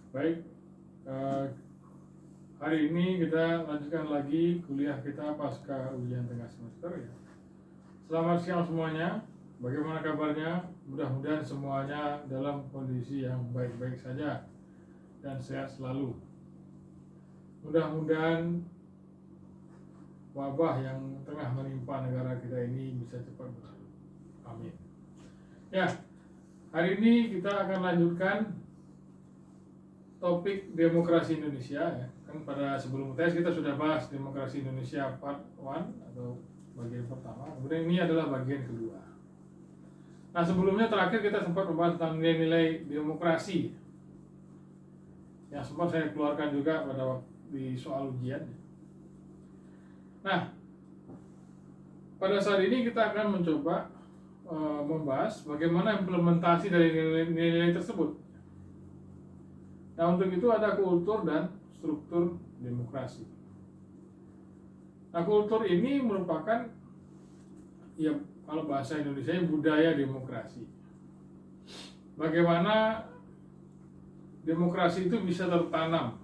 Baik, eh, hari ini kita lanjutkan lagi kuliah kita pasca ujian tengah semester ya. Selamat siang semuanya. Bagaimana kabarnya? Mudah-mudahan semuanya dalam kondisi yang baik-baik saja dan sehat selalu. Mudah-mudahan wabah yang tengah menimpa negara kita ini bisa cepat berlalu. Amin. Ya, hari ini kita akan lanjutkan topik demokrasi Indonesia ya. Kan pada sebelum tes kita sudah bahas demokrasi Indonesia part 1 atau bagian pertama. Kemudian ini adalah bagian kedua. Nah, sebelumnya terakhir kita sempat membahas tentang nilai-nilai demokrasi yang sempat saya keluarkan juga pada waktu di soal ujian. Nah, pada saat ini kita akan mencoba membahas bagaimana implementasi dari nilai-nilai tersebut. Nah, untuk itu ada kultur dan struktur demokrasi. Nah, kultur ini merupakan, ya kalau bahasa Indonesia, budaya demokrasi. Bagaimana demokrasi itu bisa tertanam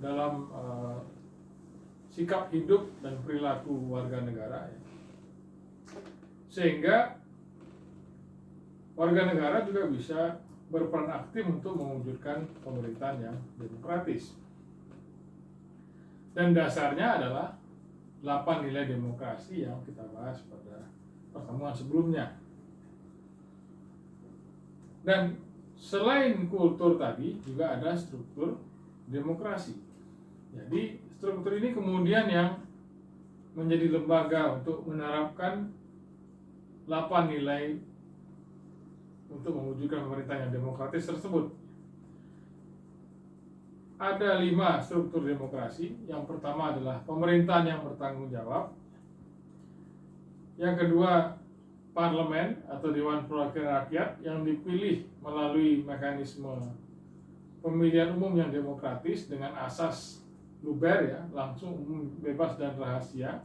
dalam sikap hidup dan perilaku warga negara, ya. Sehingga warga negara juga bisa berperan aktif untuk mewujudkan pemerintahan yang demokratis. Dan dasarnya adalah 8 nilai demokrasi yang kita bahas pada pertemuan sebelumnya. Dan selain kultur tadi juga ada struktur demokrasi. Jadi struktur ini kemudian yang menjadi lembaga untuk menerapkan 8 nilai untuk mewujudkan pemerintahan yang demokratis tersebut. Ada 5 struktur demokrasi. Yang pertama adalah pemerintahan yang bertanggung jawab. Yang kedua, parlemen atau Dewan Perwakilan Rakyat yang dipilih melalui mekanisme pemilihan umum yang demokratis dengan asas luber, ya, langsung, umum, bebas dan rahasia.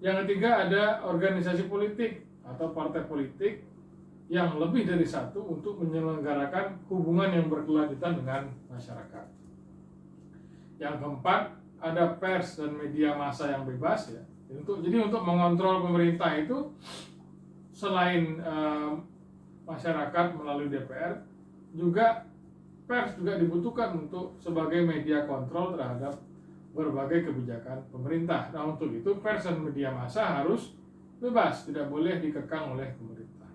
Yang ketiga ada organisasi politik atau partai politik yang lebih dari satu untuk menyelenggarakan hubungan yang berkelanjutan dengan masyarakat. Yang keempat ada pers dan media massa yang bebas, ya. Jadi untuk mengontrol pemerintah itu selain masyarakat melalui DPR, juga pers juga dibutuhkan untuk sebagai media kontrol terhadap berbagai kebijakan pemerintah. Nah, untuk itu pers dan media massa harus bebas, tidak boleh dikekang oleh pemerintah.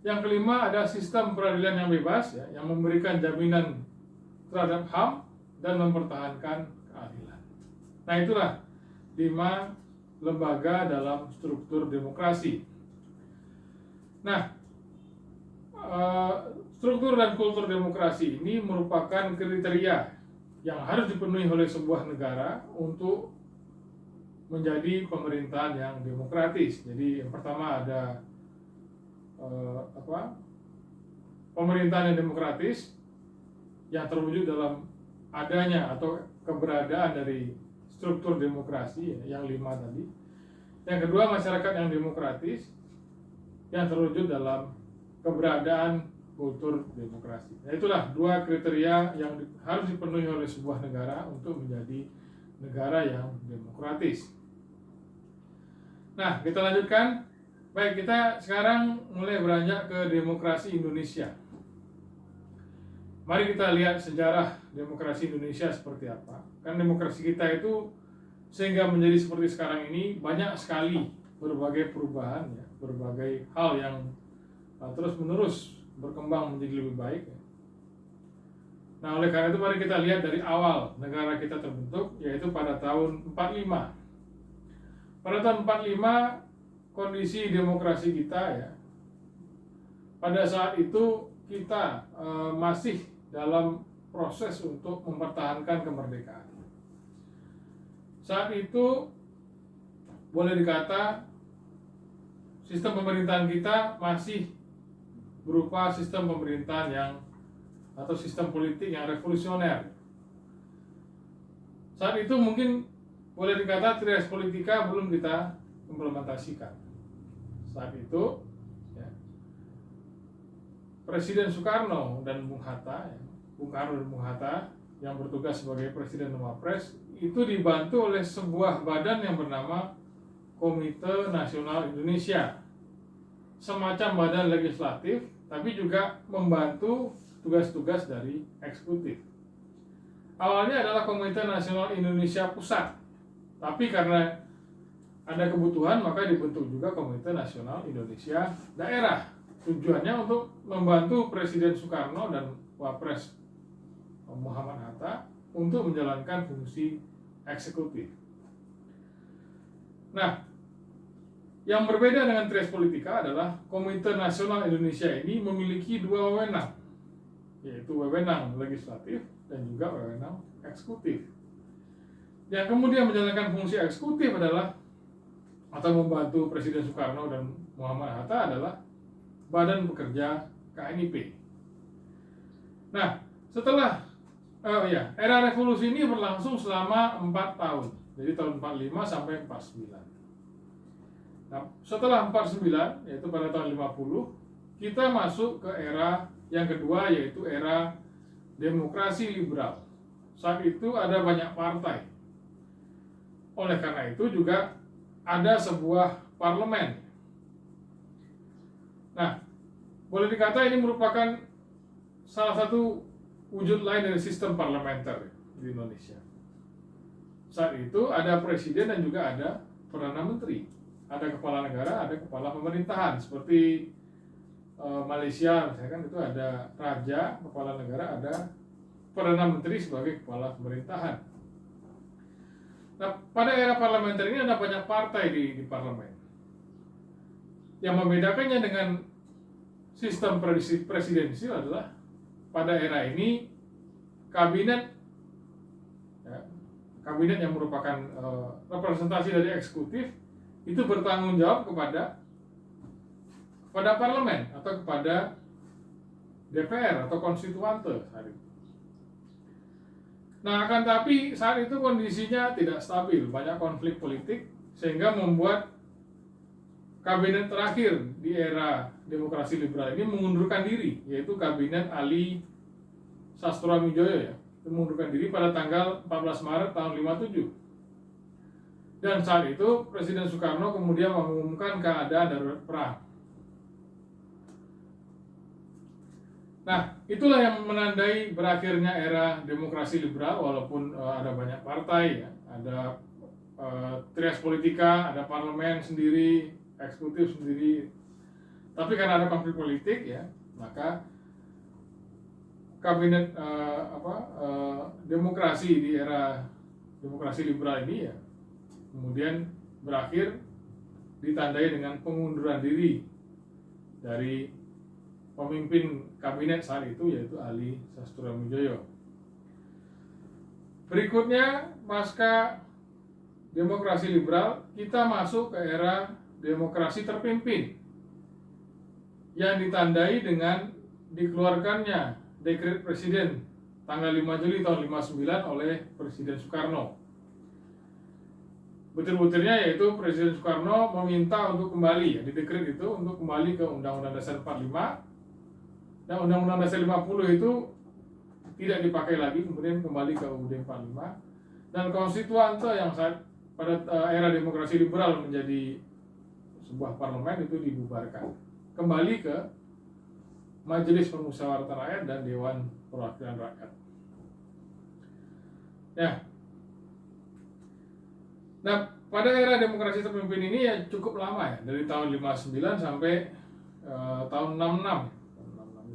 Yang kelima ada sistem peradilan yang bebas, ya, yang memberikan jaminan terhadap HAM dan mempertahankan keadilan. Nah, itulah 5 lembaga dalam struktur demokrasi. Nah, struktur dan kultur demokrasi ini merupakan kriteria yang harus dipenuhi oleh sebuah negara untuk menjadi pemerintahan yang demokratis. Jadi yang pertama ada pemerintahan yang demokratis yang terwujud dalam adanya atau keberadaan dari struktur demokrasi, ya, yang 5 tadi. Yang kedua, masyarakat yang demokratis yang terwujud dalam keberadaan kultur demokrasi. Nah, itulah 2 kriteria yang harus dipenuhi oleh sebuah negara untuk menjadi negara yang demokratis. Nah, kita lanjutkan. Baik, kita sekarang mulai beranjak ke demokrasi Indonesia. Mari kita lihat sejarah demokrasi Indonesia seperti apa. Kan demokrasi kita itu sehingga menjadi seperti sekarang ini banyak sekali berbagai perubahan, ya, berbagai hal yang terus-menerus berkembang menjadi lebih baik, ya. Nah, oleh karena itu mari kita lihat dari awal negara kita terbentuk, yaitu pada tahun 45. Pada tahun 45 kondisi demokrasi kita, ya, pada saat itu kita masih dalam proses untuk mempertahankan kemerdekaan. Saat itu boleh dikata sistem pemerintahan kita masih berupa sistem pemerintahan yang atau sistem politik yang revolusioner. Saat itu mungkin boleh dikata trias politika belum kita implementasikan. Saat itu, ya, Presiden Soekarno dan Bung Hatta, Bung Karno dan Bung Hatta yang bertugas sebagai Presiden dan Wapres itu dibantu oleh sebuah badan yang bernama Komite Nasional Indonesia, semacam badan legislatif, tapi juga membantu tugas-tugas dari eksekutif. Awalnya adalah Komite Nasional Indonesia Pusat, tapi karena ada kebutuhan maka dibentuk juga Komite Nasional Indonesia Daerah. Tujuannya untuk membantu Presiden Soekarno dan Wapres Muhammad Hatta untuk menjalankan fungsi eksekutif. Nah, yang berbeda dengan Tres Politika adalah Komite Nasional Indonesia ini memiliki dua wewenang, yaitu wewenang legislatif dan juga wewenang eksekutif. Yang kemudian menjalankan fungsi eksekutif adalah atau membantu Presiden Soekarno dan Muhammad Hatta adalah Badan Pekerja KNIP. Nah, setelah era revolusi ini berlangsung selama 4 tahun, jadi tahun 45 sampai 49. Nah, setelah 49, yaitu pada tahun 50, kita masuk ke era yang kedua, yaitu era demokrasi liberal. Saat itu ada banyak partai. Oleh karena itu juga ada sebuah parlemen. Nah, boleh dikata ini merupakan salah satu wujud lain dari sistem parlementer di Indonesia. Saat itu ada presiden dan juga ada perdana menteri, ada kepala negara, ada kepala pemerintahan. Seperti Malaysia, misalkan itu ada raja, kepala negara, ada perdana menteri sebagai kepala pemerintahan. Nah, pada era parlementer ini ada banyak partai di parlemen. Yang membedakannya dengan sistem presidensial adalah pada era ini kabinet yang merupakan representasi dari eksekutif itu bertanggung jawab kepada parlemen atau kepada DPR atau konstituante saat itu. Nah, akan tapi saat itu kondisinya tidak stabil, banyak konflik politik sehingga membuat kabinet terakhir di era demokrasi liberal ini mengundurkan diri, yaitu kabinet Ali Sastroamidjojo itu mengundurkan diri pada tanggal 14 Maret tahun 57. Dan saat itu Presiden Soekarno kemudian mengumumkan keadaan darurat perang. Nah, itulah yang menandai berakhirnya era demokrasi liberal, walaupun ada banyak partai, ya. Ada Tres Politika, ada parlemen sendiri, eksekutif sendiri. Tapi karena ada konflik politik, ya, maka kabinet demokrasi di era demokrasi liberal ini ya kemudian berakhir ditandai dengan pengunduran diri dari pemimpin kabinet saat itu, yaitu Ali Sastroamidjojo. Berikutnya, pasca demokrasi liberal, kita masuk ke era demokrasi terpimpin yang ditandai dengan dikeluarkannya dekret presiden tanggal 5 Juli tahun 59 oleh Presiden Soekarno. Butir-butirnya yaitu Presiden Soekarno meminta untuk kembali, di dekret itu untuk kembali ke Undang-Undang Dasar 45. Dan Undang-Undang Dasar 50 itu tidak dipakai lagi, kemudian kembali ke UUD 45. Dan konstituante yang pada era demokrasi liberal menjadi sebuah parlemen itu dibubarkan. Kembali ke Majelis Permusyawaratan Rakyat dan Dewan Perwakilan Rakyat. Ya. Nah, pada era demokrasi terpimpin ini ya cukup lama ya, dari tahun 59 sampai tahun 66.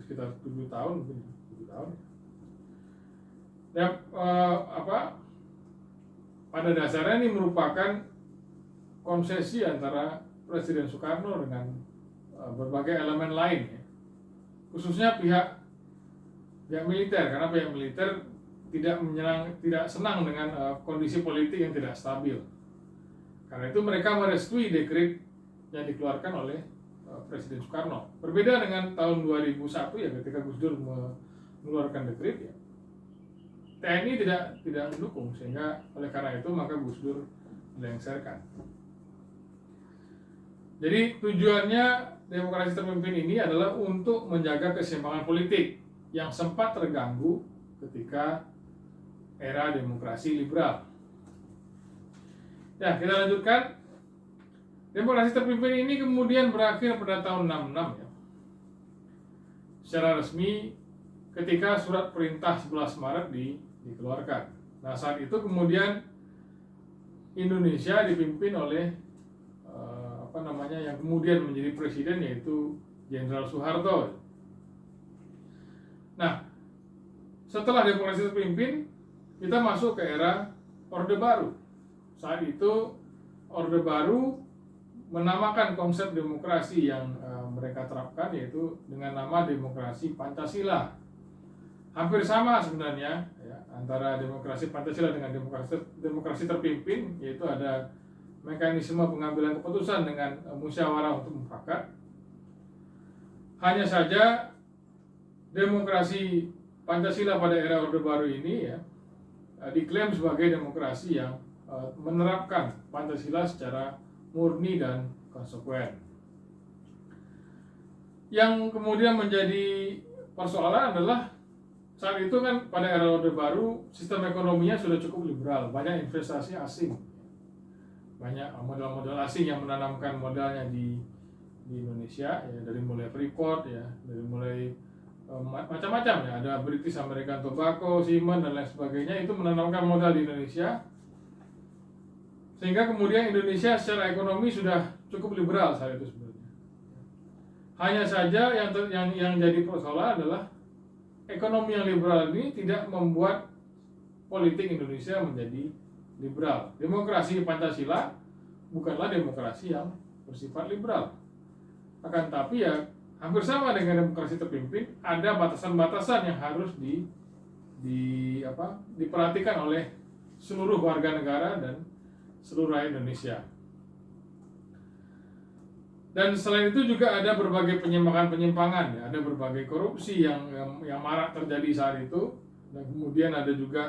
Sekitar 7 tahun mungkin, 7 tahun. Ya, pada dasarnya ini merupakan konsesi antara Presiden Soekarno dengan berbagai elemen lain, ya. Khususnya pihak militer, karena pihak militer tidak senang dengan kondisi politik yang tidak stabil. Karena itu mereka merestui dekret yang dikeluarkan oleh Presiden Soekarno. Berbeda dengan tahun 2001 ya, ketika Gus Dur mengeluarkan dekret, ya, TNI tidak mendukung, sehingga oleh karena itu maka Gus Dur dilengsarkan. Jadi tujuannya demokrasi terpimpin ini adalah untuk menjaga keseimbangan politik yang sempat terganggu ketika era demokrasi liberal. Ya, kita lanjutkan. Demokrasi terpimpin ini kemudian berakhir pada tahun 66 ya. Secara resmi ketika surat perintah 11 Maret dikeluarkan. Nah, saat itu kemudian Indonesia dipimpin oleh yang kemudian menjadi presiden, yaitu Jenderal Soeharto. Nah, setelah demokrasi terpimpin, kita masuk ke era Orde Baru. Saat itu Orde Baru menamakan konsep demokrasi yang mereka terapkan, yaitu dengan nama demokrasi Pancasila. Hampir sama sebenarnya ya, antara demokrasi Pancasila dengan demokrasi terpimpin, yaitu ada mekanisme pengambilan keputusan dengan musyawarah untuk mufakat. Hanya saja demokrasi Pancasila pada era Orde Baru ini ya diklaim sebagai demokrasi yang menerapkan Pancasila secara murni dan konsekuen. Yang kemudian menjadi persoalan adalah saat itu kan pada era Orde Baru sistem ekonominya sudah cukup liberal, banyak investasi asing, banyak modal-modal asing yang menanamkan modalnya di Indonesia ya, dari mulai Freeport ya, dari mulai macam-macam ya, ada British American Tobacco, Siemens dan lain sebagainya, itu menanamkan modal di Indonesia, sehingga kemudian Indonesia secara ekonomi sudah cukup liberal saat itu sebenarnya. Hanya saja yang jadi persoalan adalah ekonomi yang liberal ini tidak membuat politik Indonesia menjadi liberal. Demokrasi Pancasila bukanlah demokrasi yang bersifat liberal. Akan tapi ya hampir sama dengan demokrasi terpimpin, ada batasan-batasan yang harus diperhatikan oleh seluruh warga negara dan seluruh rakyat Indonesia. Dan selain itu juga ada berbagai penyimpangan-penyimpangan ya, ada berbagai korupsi yang marak terjadi saat itu, dan kemudian ada juga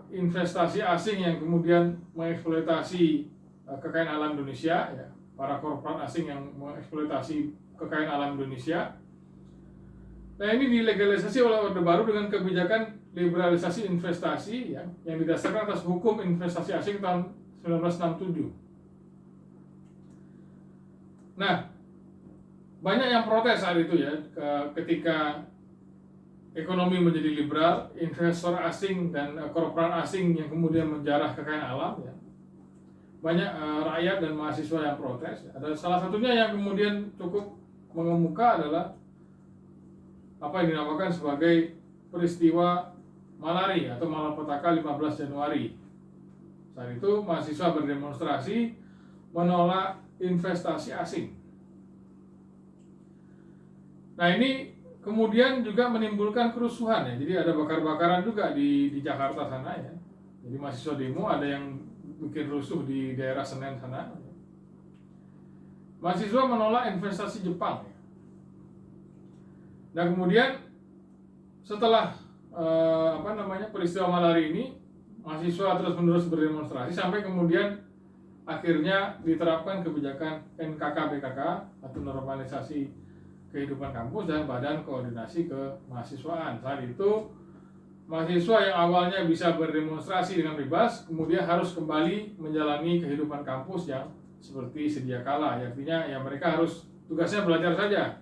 investasi asing yang kemudian mengeksploitasi kekayaan alam Indonesia ya, para korporat asing yang mengeksploitasi kekayaan alam Indonesia. Nah, ini dilegalisasi oleh Orde Baru dengan kebijakan liberalisasi investasi ya, yang didasarkan atas hukum investasi asing tahun 1967. Nah, banyak yang protes saat itu ya, ketika ekonomi menjadi liberal, investor asing dan korporat asing yang kemudian menjarah kekayaan alam ya. Banyak rakyat dan mahasiswa yang protes. Ada salah satunya yang kemudian cukup mengemuka adalah apa yang dinamakan sebagai peristiwa Malari atau Malapetaka 15 Januari. Saat itu mahasiswa berdemonstrasi menolak investasi asing. Nah, ini kemudian juga menimbulkan kerusuhan ya. Jadi ada bakar-bakaran juga di Jakarta sana ya. Jadi mahasiswa demo, ada yang bikin rusuh di daerah Senen sana. Mahasiswa menolak investasi Jepang ya. Dan kemudian setelah peristiwa Malari ini, mahasiswa terus-menerus berdemonstrasi sampai kemudian akhirnya diterapkan kebijakan NKK-BKK atau normalisasi kehidupan kampus dan Badan Koordinasi Kemahasiswaan. Saat itu mahasiswa yang awalnya bisa berdemonstrasi dengan bebas kemudian harus kembali menjalani kehidupan kampus yang seperti sedia kala. Artinya ya mereka harus tugasnya belajar saja,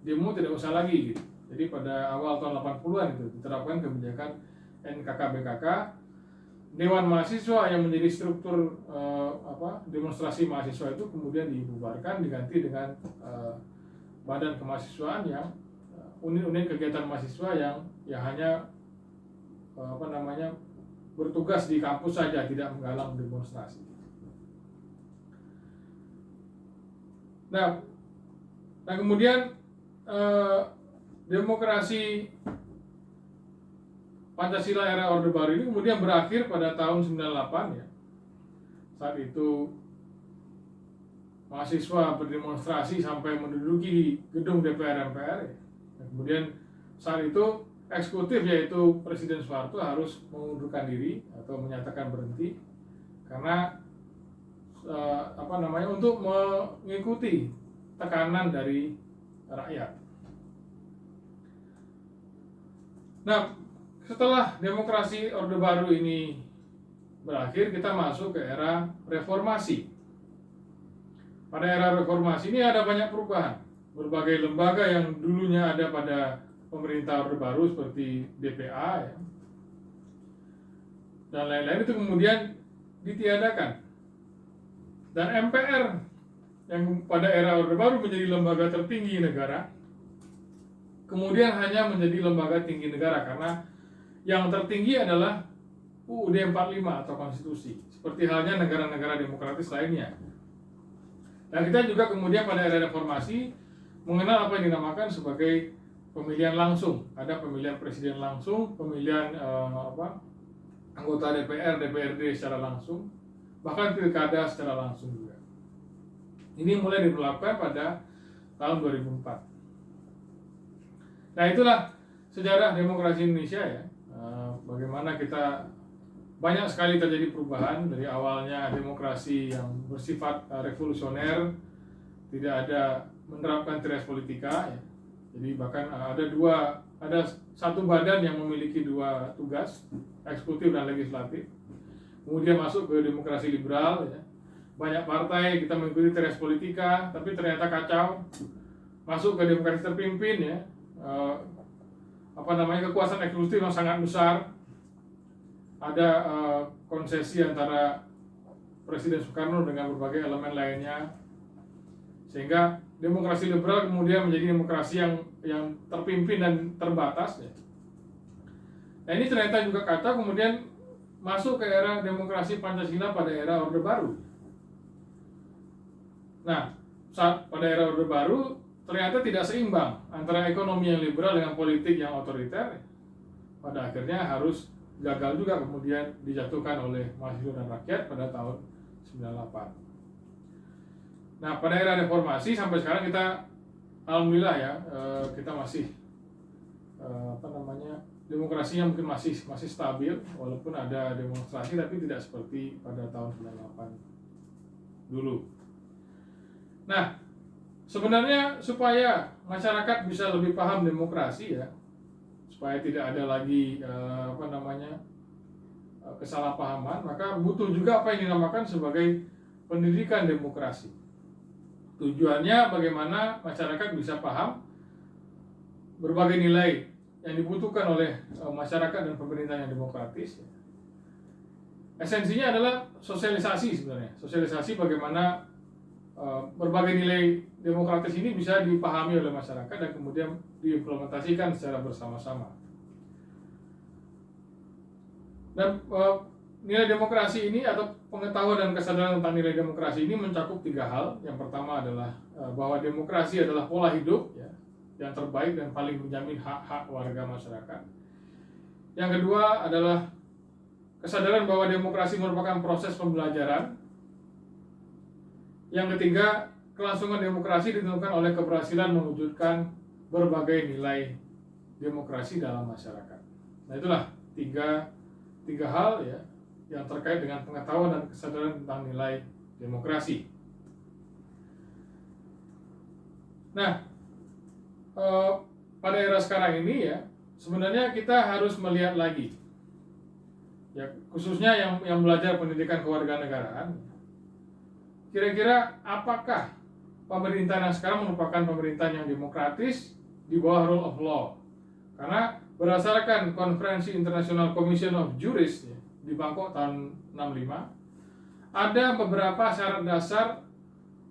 demo tidak usah lagi gitu. Jadi pada awal tahun 80-an itu diterapkan kebijakan NKK-BKK. Dewan mahasiswa yang menjadi struktur demonstrasi mahasiswa itu kemudian dibubarkan, diganti dengan badan kemahasiswaan yang unit-unit kegiatan mahasiswa yang hanya bertugas di kampus saja, tidak menggalang demonstrasi. Nah kemudian demokrasi Pancasila era Orde Baru ini kemudian berakhir pada tahun 98 ya. Saat itu mahasiswa berdemonstrasi sampai menduduki gedung DPR MPR ya. Dan kemudian saat itu eksekutif yaitu Presiden Soeharto harus mengundurkan diri atau menyatakan berhenti karena untuk mengikuti tekanan dari rakyat. Nah, setelah demokrasi Orde Baru ini berakhir, kita masuk ke era reformasi. Pada era reformasi ini ada banyak perubahan. Berbagai lembaga yang dulunya ada pada pemerintah Orde Baru seperti DPA ya, dan lain-lain itu kemudian ditiadakan. Dan MPR yang pada era Orde Baru menjadi lembaga tertinggi negara, kemudian hanya menjadi lembaga tinggi negara karena yang tertinggi adalah UUD 45 atau konstitusi, seperti halnya negara-negara demokratis lainnya. Dan kita juga kemudian pada era reformasi mengenal apa yang dinamakan sebagai pemilihan langsung. Ada pemilihan presiden langsung, pemilihan anggota DPR, DPRD secara langsung, bahkan pilkada secara langsung juga. Ini mulai diberlakukan pada tahun 2004. Nah, itulah sejarah demokrasi Indonesia ya. Bagaimana kita banyak sekali terjadi perubahan dari awalnya demokrasi yang bersifat revolusioner, tidak ada menerapkan tres politika ya. Jadi bahkan ada satu badan yang memiliki dua tugas, eksekutif dan legislatif. Kemudian masuk ke demokrasi liberal ya. Banyak partai kita mengikuti tres politika, tapi ternyata kacau. Masuk ke demokrasi terpimpin ya. Kekuasaan eksekutif yang sangat besar. Ada konsesi antara Presiden Soekarno dengan berbagai elemen lainnya, sehingga demokrasi liberal kemudian menjadi demokrasi yang terpimpin dan terbatas ya. Nah, ini ternyata juga kacau, kemudian masuk ke era demokrasi Pancasila pada era Orde Baru. Nah, saat pada era Orde Baru ternyata tidak seimbang antara ekonomi yang liberal dengan politik yang otoriter. Pada akhirnya harus gagal juga kemudian dijatuhkan oleh mahasiswa dan rakyat pada tahun 98. Nah, pada era reformasi sampai sekarang kita alhamdulillah ya, kita masih demokrasinya mungkin masih stabil walaupun ada demonstrasi, tapi tidak seperti pada tahun 98 dulu. Nah, sebenarnya supaya masyarakat bisa lebih paham demokrasi ya, supaya tidak ada lagi kesalahpahaman, maka butuh juga apa yang dinamakan sebagai pendidikan demokrasi. Tujuannya bagaimana masyarakat bisa paham berbagai nilai yang dibutuhkan oleh masyarakat dan pemerintah yang demokratis. Esensinya adalah sosialisasi sebenarnya. Sosialisasi bagaimana berbagai nilai demokratis ini bisa dipahami oleh masyarakat dan kemudian diimplementasikan secara bersama-sama. Dan nilai demokrasi ini atau pengetahuan dan kesadaran tentang nilai demokrasi ini mencakup 3 hal. Yang pertama adalah bahwa demokrasi adalah pola hidup ya, yang terbaik dan paling menjamin hak-hak warga masyarakat. Yang kedua adalah kesadaran bahwa demokrasi merupakan proses pembelajaran. Yang ketiga, kelangsungan demokrasi ditentukan oleh keberhasilan mewujudkan berbagai nilai demokrasi dalam masyarakat. Nah, itulah tiga hal ya yang terkait dengan pengetahuan dan kesadaran tentang nilai demokrasi. Nah, pada era sekarang ini ya, sebenarnya kita harus melihat lagi ya, khususnya yang belajar pendidikan kewarganegaraan. Kira-kira apakah pemerintahan yang sekarang merupakan pemerintahan yang demokratis di bawah rule of law? Karena berdasarkan Konferensi International Commission of Jurists ya, di Bangkok tahun 65, ada beberapa syarat dasar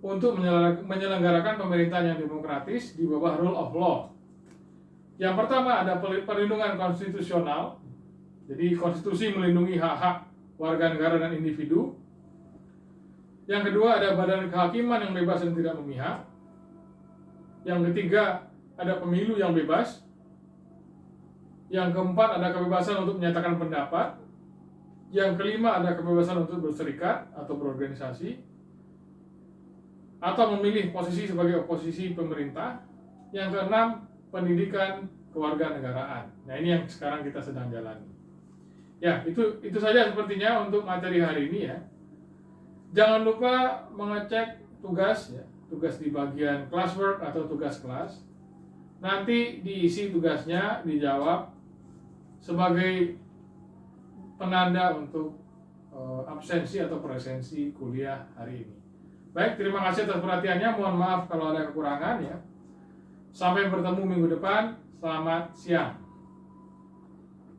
untuk menyelenggarakan pemerintahan yang demokratis di bawah rule of law. Yang pertama ada perlindungan konstitusional. Jadi konstitusi melindungi hak-hak warga negara dan individu. Yang kedua ada badan kehakiman yang bebas dan tidak memihak. Yang ketiga ada pemilu yang bebas. Yang keempat ada kebebasan untuk menyatakan pendapat. Yang kelima ada kebebasan untuk berserikat atau berorganisasi atau memilih posisi sebagai oposisi pemerintah. Yang keenam pendidikan kewarganegaraan. Nah, ini yang sekarang kita sedang jalani. Ya, itu saja sepertinya untuk materi hari ini ya. Jangan lupa mengecek tugas ya, tugas di bagian classwork atau tugas kelas. Nanti diisi tugasnya, dijawab sebagai penanda untuk absensi atau presensi kuliah hari ini. Baik, terima kasih atas perhatiannya. Mohon maaf kalau ada kekurangan ya. Sampai bertemu minggu depan. Selamat siang.